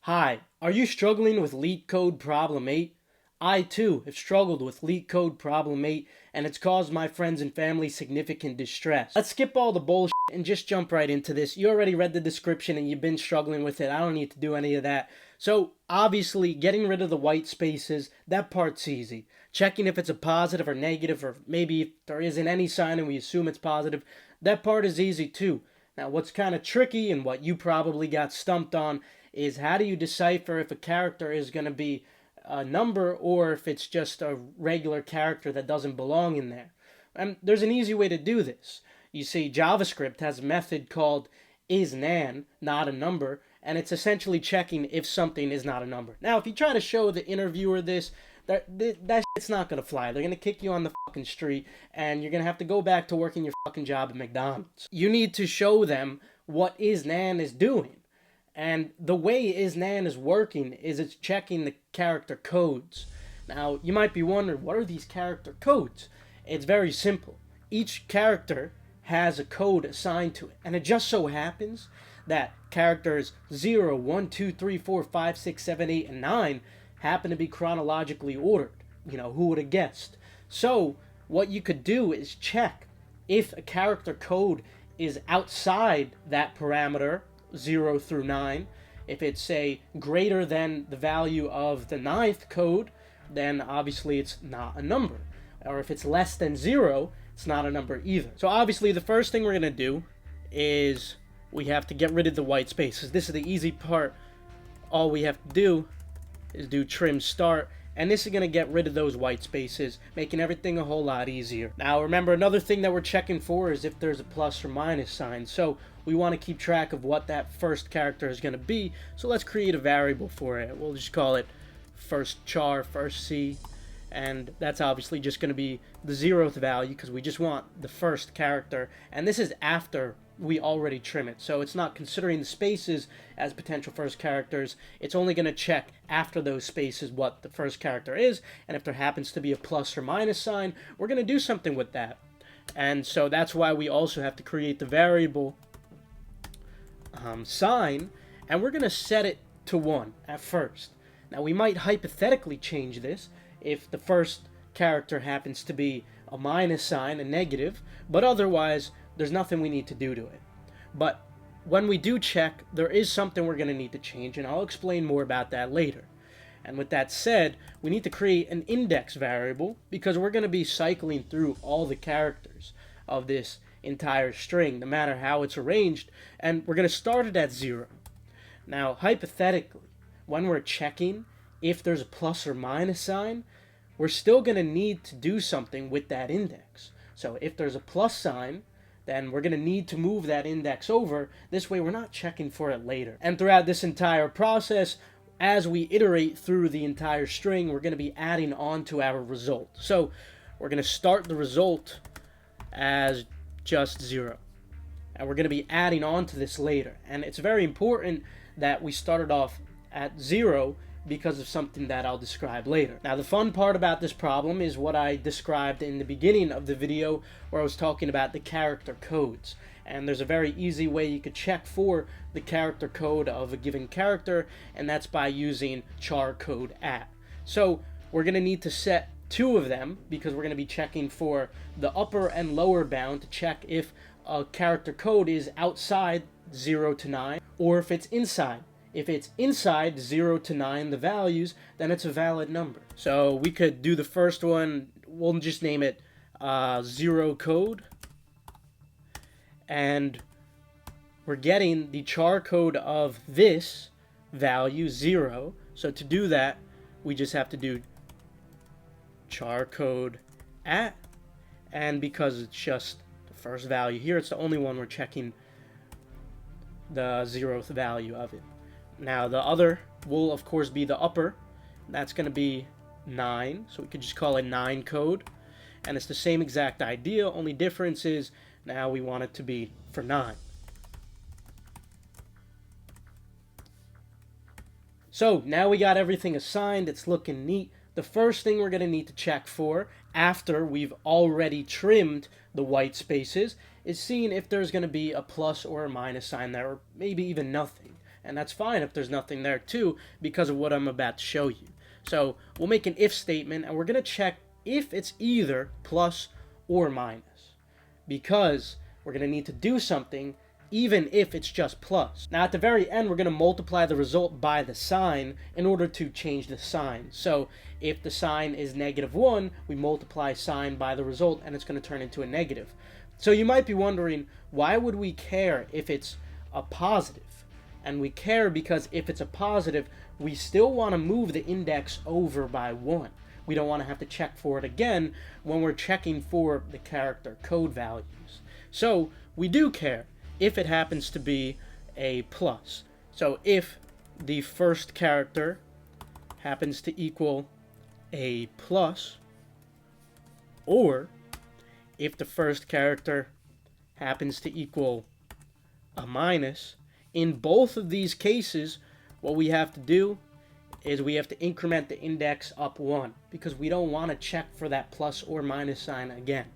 Hi, are you struggling with Leetcode Problem 8? I too have struggled with Leetcode Problem 8 and it's caused my friends and family significant distress. Let's skip all the bullshit and just jump right into this. You already read the description and you've been struggling with it. I don't need to do any of that. So obviously getting rid of the white spaces, that part's easy. Checking if it's a positive or negative, or maybe if there isn't any sign and we assume it's positive, that part is easy too. Now what's kind of tricky and what you probably got stumped on is how do you decipher if a character is going to be a number or if it's just a regular character that doesn't belong in there. And there's an easy way to do this. You see, JavaScript has a method called isNan, not a number, and it's essentially checking if something is not a number. Now, if you try to show the interviewer this, that shit's not going to fly. They're going to kick you on the fucking street, and you're going to have to go back to working your fucking job at McDonald's. You need to show them what isNan is doing. And the way isNan is working is it's checking the character codes. Now, you might be wondering, what are these character codes? It's very simple. Each character has a code assigned to it. And it just so happens that characters 0, 1, 2, 3, 4, 5, 6, 7, 8, and 9 happen to be chronologically ordered. You know, who would have guessed? So, what you could do is check if a character code is outside that parameter, 0 through 9. If it's, say, greater than the value of the 9th code, then obviously it's not a number. Or if it's less than 0, it's not a number either. So obviously the first thing we're going to do is we have to get rid of the white spaces. This is the easy part. All we have to do is do trim start, and this is going to get rid of those white spaces, making everything a whole lot easier. Now remember, another thing that we're checking for is if there's a plus or minus sign. So we want to keep track of what that first character is going to be. So let's create a variable for it. We'll just call it first char, first C. And that's obviously just going to be the 0th value because we just want the first character. And this is after we already trim it. So it's not considering the spaces as potential first characters. It's only going to check after those spaces what the first character is. And if there happens to be a plus or minus sign, we're going to do something with that. And so that's why we also have to create the variable sign. And we're going to set it to 1 at first. Now we might hypothetically change this if the first character happens to be a minus sign, a negative, but otherwise there's nothing we need to do to it. But when we do check, there is something we're going to need to change, and I'll explain more about that later. And with that said, we need to create an index variable because we're going to be cycling through all the characters of this entire string, no matter how it's arranged, and we're going to start it at 0. Now, hypothetically, when we're checking if there's a plus or minus sign, we're still going to need to do something with that index. So if there's a plus sign, then we're going to need to move that index over. This way we're not checking for it later. And throughout this entire process, as we iterate through the entire string, we're going to be adding on to our result. So we're going to start the result as just 0. And we're going to be adding on to this later. And it's very important that we started off at 0 because of something that I'll describe later. Now the fun part about this problem is what I described in the beginning of the video where I was talking about the character codes. And there's a very easy way you could check for the character code of a given character, and that's by using char code at. So we're going to need to set 2 of them because we're going to be checking for the upper and lower bound to check if a character code is outside 0 to 9 or if it's inside. If it's inside 0 to 9, the values, then it's a valid number. So we could do the first one, we'll just name it 0 code. And we're getting the char code of this value, 0. So to do that, we just have to do char code at. And because it's just the first value here, it's the only one we're checking the 0th value of it. Now the other will of course be the upper. That's going to be 9, so we could just call it 9 code. And it's the same exact idea, only difference is now we want it to be for 9. So now we got everything assigned, it's looking neat. The first thing we're going to need to check for after we've already trimmed the white spaces is seeing if there's going to be a plus or a minus sign there, or maybe even nothing. and that's fine if there's nothing there too, because of what I'm about to show you. So we'll make an if statement, and we're going to check if it's either plus or minus, because we're going to need to do something even if it's just plus. Now at the very end, we're going to multiply the result by the sign in order to change the sign. So if the sign is -1, we multiply sign by the result, and it's going to turn into a negative. So you might be wondering, why would we care if it's a positive? And we care because if it's a positive, we still want to move the index over by 1. We don't want to have to check for it again when we're checking for the character code values. So we do care if it happens to be a plus. So if the first character happens to equal a plus, or if the first character happens to equal a minus, in both of these cases, what we have to do is we have to increment the index up 1, because we don't want to check for that plus or minus sign again.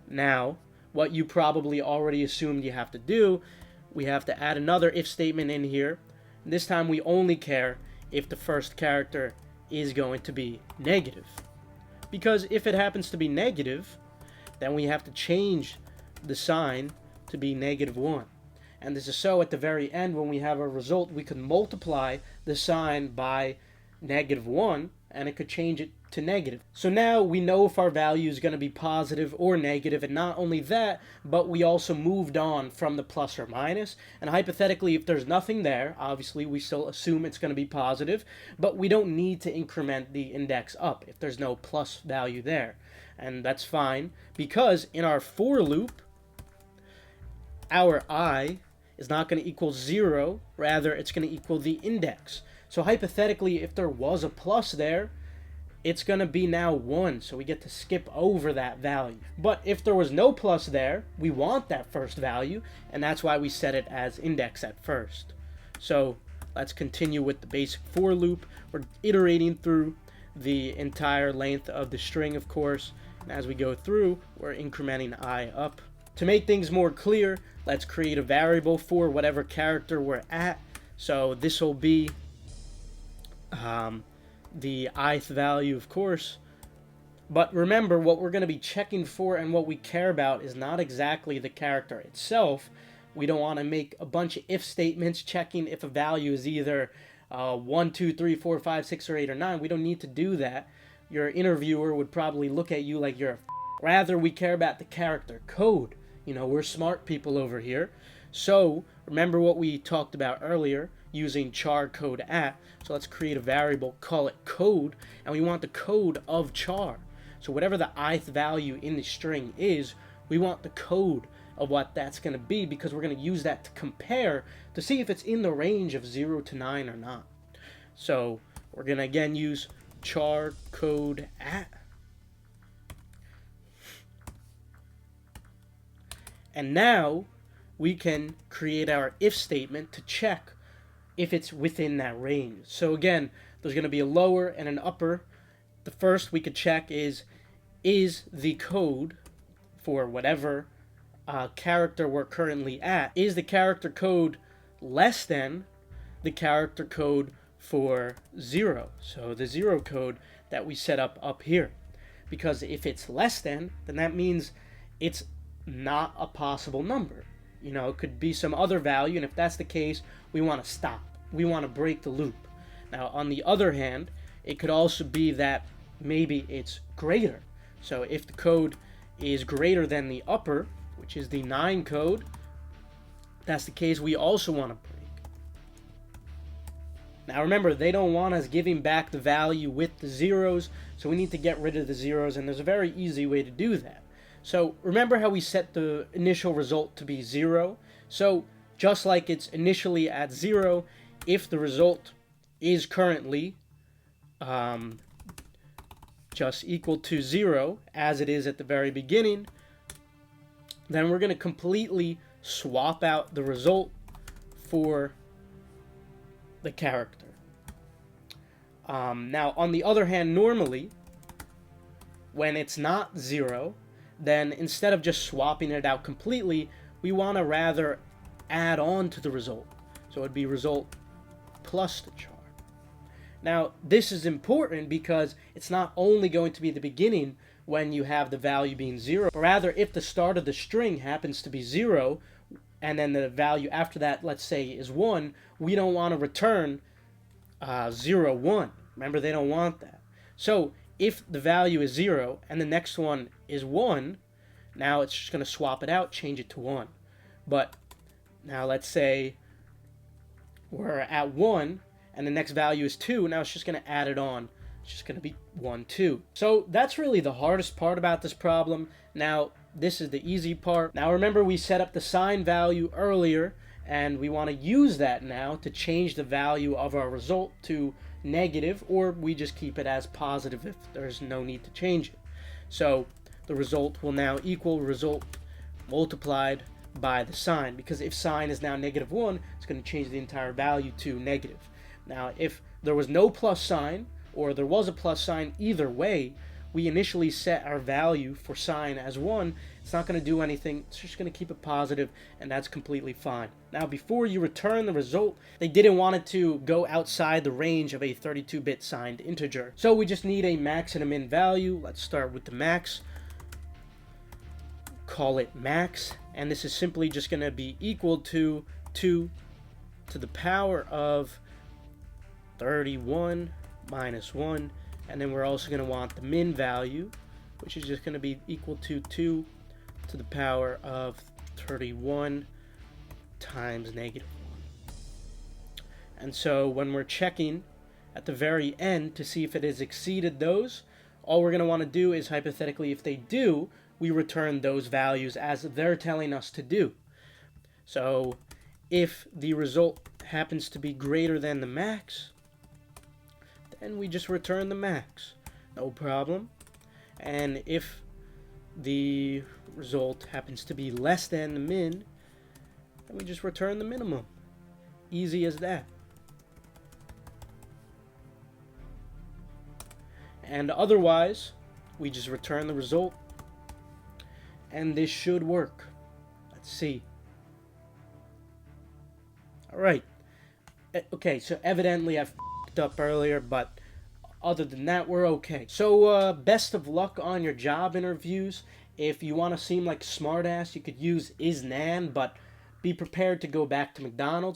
Now, what you probably already assumed you have to do, we have to add another if statement in here. This time we only care if the first character is going to be negative. Because if it happens to be negative, then we have to change the sign to be -1. And this is so at the very end, when we have a result, we could multiply the sign by -1, and it could change it to negative. So now we know if our value is going to be positive or negative, and not only that, but we also moved on from the plus or minus. And hypothetically, if there's nothing there, obviously we still assume it's going to be positive, but we don't need to increment the index up if there's no plus value there. And that's fine, because in our for loop, our I is not going to equal 0, rather it's going to equal the index. So hypothetically, if there was a plus there, it's going to be now 1, so we get to skip over that value. But if there was no plus there, we want that first value, and that's why we set it as index at first. So let's continue with the basic for loop. We're iterating through the entire length of the string, of course, and as we go through, we're incrementing I up. To make things more clear, let's create a variable for whatever character we're at. So this will be the ith value, of course. But remember, what we're going to be checking for and what we care about is not exactly the character itself. We don't want to make a bunch of if statements checking if a value is either 1, 2, 3, 4, 5, 6, or 8, or 9. We don't need to do that. Your interviewer would probably look at you like you're a Rather, we care about the character code. You know, we're smart people over here. So remember what we talked about earlier, using char code at. So let's create a variable, call it code, and we want the code of char. So whatever the ith value in the string is, we want the code of what that's going to be, because we're going to use that to compare to see if it's in the range of 0 to 9 or not. So we're going to again use char code at. And now we can create our if statement to check if it's within that range. So again, there's going to be a lower and an upper. The first we could check is the code for whatever character we're currently at, is the character code less than the character code for 0? So the 0 code that we set up here. Because if it's less than, then that means it's not a possible number. You know, it could be some other value, and if that's the case, we want to stop. We want to break the loop. Now, on the other hand, it could also be that maybe it's greater. So if the code is greater than the upper, which is the 9 code, that's the case we also want to break. Now remember, they don't want us giving back the value with the zeros, so we need to get rid of the zeros, and there's a very easy way to do that. So remember how we set the initial result to be 0? So just like it's initially at 0, if the result is currently just equal to 0, as it is at the very beginning, then we're going to completely swap out the result for the character. Now, on the other hand, normally, when it's not 0, then instead of just swapping it out completely, we want to rather add on to the result. So it would be result plus the char. Now, this is important because it's not only going to be the beginning when you have the value being 0, but rather if the start of the string happens to be 0, and then the value after that, let's say, is 1, we don't want to return 0, 1. Remember, they don't want that. So if the value is 0 and the next one is 1, now it's just going to swap it out, change it to 1. But now let's say we're at 1, and the next value is 2, now it's just going to add it on. It's just going to be 1, 2. So that's really the hardest part about this problem. Now, this is the easy part. Now remember, we set up the sign value earlier, and we want to use that now to change the value of our result to negative, or we just keep it as positive if there's no need to change it. So the result will now equal result multiplied by the sign, because if sign is now -1, it's going to change the entire value to negative. Now, if there was no plus sign, or there was a plus sign, either way, we initially set our value for sign as 1. It's not going to do anything. It's just going to keep it positive, and that's completely fine. Now, before you return the result, they didn't want it to go outside the range of a 32-bit signed integer. So we just need a max and a min value. Let's start with the max. Call it max, and this is simply just going to be equal to 2 to the power of 31 minus 1, and then we're also going to want the min value, which is just going to be equal to 2 to the power of 31 times -1. And so when we're checking at the very end to see if it has exceeded those, all we're going to want to do is, hypothetically, if they do, we return those values as they're telling us to do. So if the result happens to be greater than the max, then we just return the max, no problem. And if the result happens to be less than the min, then we just return the minimum. Easy as that. And otherwise, we just return the result, and this should work. Let's see. Alright. Okay, so evidently I've f***ed up earlier, but other than that, we're okay. So, best of luck on your job interviews. If you want to seem like a smartass, you could use isNan, but be prepared to go back to McDonald's.